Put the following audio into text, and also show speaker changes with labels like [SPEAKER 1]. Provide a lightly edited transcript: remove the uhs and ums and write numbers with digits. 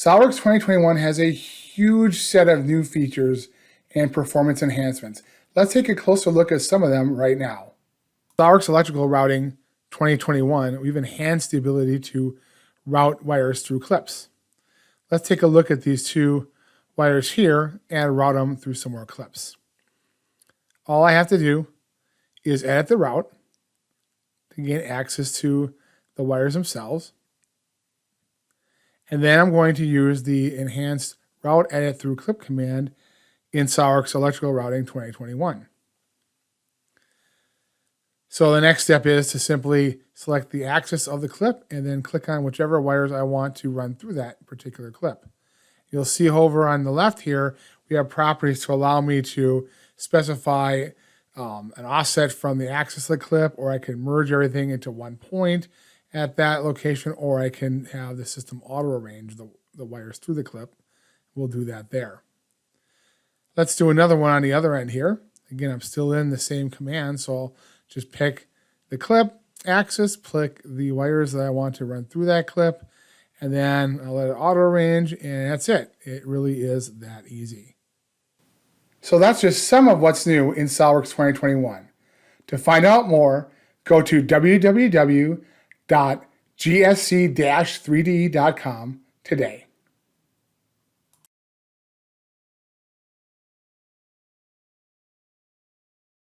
[SPEAKER 1] SOLIDWORKS 2021 has a huge set of new features and performance enhancements. Let's take a closer look at some of them right now. SOLIDWORKS Electrical Routing 2021, we've enhanced the ability to route wires through clips. Let's take a look at these two wires here and route them through some more clips. All I have to do is edit the route to gain access to the wires themselves. And then I'm going to use the enhanced route edit through clip command in SOLIDWORKS Electrical Routing 2021. So the next step is to simply select the axis of the clip and then click on whichever wires I want to run through that particular clip. You'll see over on the left here, we have properties to allow me to specify an offset from the axis of the clip, or I can merge everything into one point at that location, or I can have the system auto-arrange the wires through the clip. We'll do that there. Let's do another one on the other end here. Again, I'm still in the same command, so I'll just pick the clip axis, pick the wires that I want to run through that clip, and then I'll let it auto-arrange, and that's it. It really is that easy. So that's just some of what's new in SOLIDWORKS 2021. To find out more, go to www.gsc-3d.com today.